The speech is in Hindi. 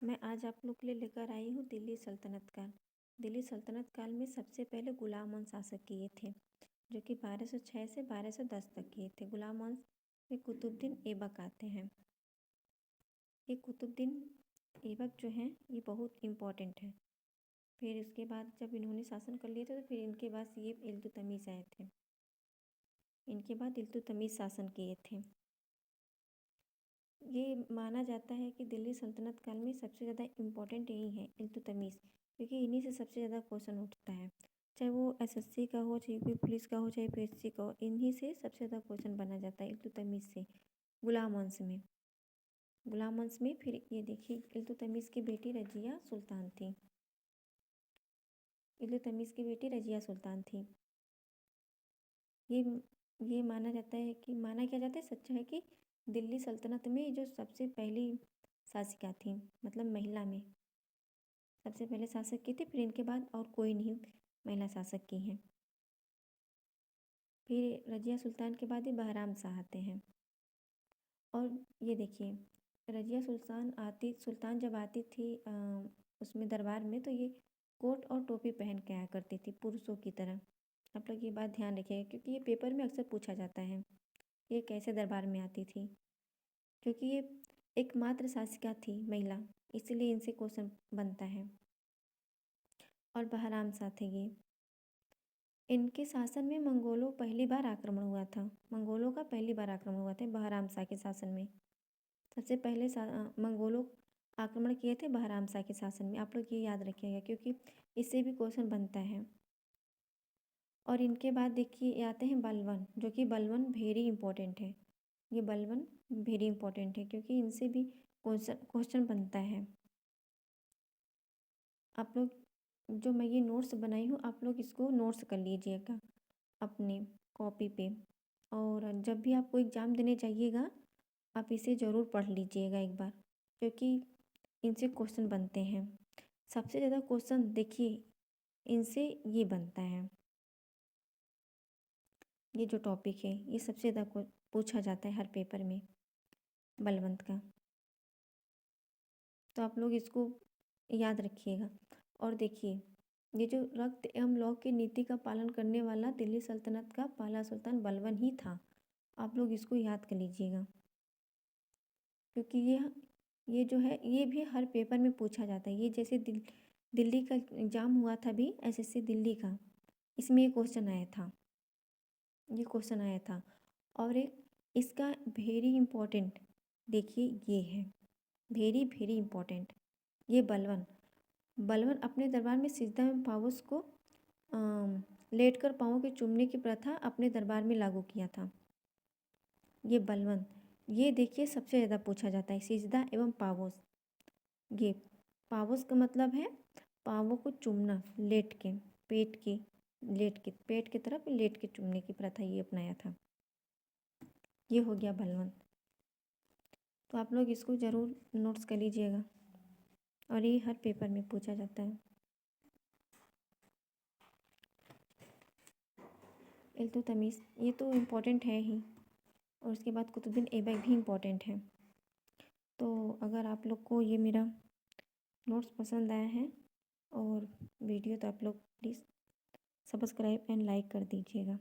मैं आज आप लोग के लिए लेकर आई हूँ दिल्ली सल्तनत काल। दिल्ली सल्तनत काल में सबसे पहले गुलाम वंश शासक किए थे, जो कि 1206 से 1210 तक किए थे। गुलाम वंश में कुतुबुद्दीन ऐबक आते हैं। ये कुतुबुद्दीन ऐबक जो हैं ये बहुत इम्पोर्टेंट है। फिर उसके बाद जब इन्होंने शासन कर लिया था तो फिर इनके बाद ये इल्तुतमिश आए थे। इनके बाद इल्तुतमिश शासन किए थे। ये माना जाता है कि दिल्ली सल्तनत काल में सबसे ज़्यादा इम्पोर्टेंट यही है इल्तुतमिश, क्योंकि इन्हीं से सबसे ज़्यादा क्वेश्चन उठता है। चाहे वो एसएससी का हो, चाहे कोई पुलिस का हो, चाहे पीएससी का हो, इन्हीं से सबसे ज़्यादा क्वेश्चन बना जाता है इल्तुतमिश से। गुलाम वंश में फिर ये देखिए इल्तुतमिश की बेटी रजिया सुल्तान थी। इल्तुतमिश की बेटी रजिया सुल्तान थी। ये माना जाता है कि माना क्या जाता है, सच्चा है कि दिल्ली सल्तनत में जो सबसे पहली शासिका थी, मतलब महिला में सबसे पहले शासक की थी। फिर इनके बाद और कोई नहीं महिला शासक की हैं। फिर रजिया सुल्तान के बाद ही बहराम शाह आते हैं। और ये देखिए रजिया सुल्तान जब आती थी उसमें दरबार में, तो ये कोट और टोपी पहन के आया करती थी पुरुषों की तरह। आप लोग ये बात ध्यान रखिएगा, क्योंकि ये पेपर में अक्सर पूछा जाता है ये कैसे दरबार में आती थी। क्योंकि ये एकमात्र शासिका थी महिला, इसलिए इनसे क्वेश्चन बनता है। और बहराम शाह थे ये। इनके शासन में मंगोलों पहली बार आक्रमण हुआ था। मंगोलों का पहली बार आक्रमण हुआ था बहराम शाह के शासन में। सबसे पहले मंगोलों आक्रमण किए थे बहराम शाह के शासन में। आप लोग ये याद रखिएगा, क्योंकि इससे भी क्वेश्चन बनता है। और इनके बाद देखिए आते हैं बलवन, जो कि बलवन वेरी इंपॉर्टेंट है। ये बलवन वेरी इंपॉर्टेंट है, क्योंकि इनसे भी क्वेश्चन बनता है। आप लोग जो मैं ये नोट्स बनाई हूँ, आप लोग इसको नोट्स कर लीजिएगा अपने कॉपी पे। और जब भी आपको एग्ज़ाम देने जाइएगा आप इसे ज़रूर पढ़ लीजिएगा एक बार, क्योंकि इनसे क्वेश्चन बनते हैं। सबसे ज़्यादा क्वेश्चन देखिए इनसे ये बनता है। ये जो टॉपिक है ये सबसे ज़्यादा पूछा जाता है हर पेपर में, बलवंत का। तो आप लोग इसको याद रखिएगा। और देखिए ये जो रक्त एवं लौ की नीति का पालन करने वाला दिल्ली सल्तनत का पहला सुल्तान बलवन ही था। आप लोग इसको याद कर लीजिएगा, क्योंकि ये जो है ये भी हर पेपर में पूछा जाता है। ये जैसे दिल्ली का एग्ज़ाम हुआ था भी एसएससी दिल्ली का, इसमें ये क्वेश्चन आया था। और एक इसका वेरी इम्पोर्टेंट देखिए ये है, वेरी वेरी इम्पोर्टेंट। ये बलवन अपने दरबार में सिजदा में पावोस को लेटकर पाँवों के चूमने की प्रथा अपने दरबार में लागू किया था। ये बलवन ये देखिए सबसे ज़्यादा पूछा जाता है, सिजदा एवं पावोस। ये पावोस का मतलब है पाँवों को चूमना, पेट की तरफ लेट के चूमने की प्रथा ये अपनाया था। ये हो गया बलवन। तो आप लोग इसको ज़रूर नोट्स कर लीजिएगा, और ये हर पेपर में पूछा जाता है। इल्तुतमिश ये तो इम्पोर्टेंट है ही, और उसके बाद कुतुबुद्दीन ऐबक भी इम्पोर्टेंट है। तो अगर आप लोग को ये मेरा नोट्स पसंद आया है और वीडियो, तो आप लोग प्लीज़ सब्सक्राइब एंड लाइक कर दीजिएगा।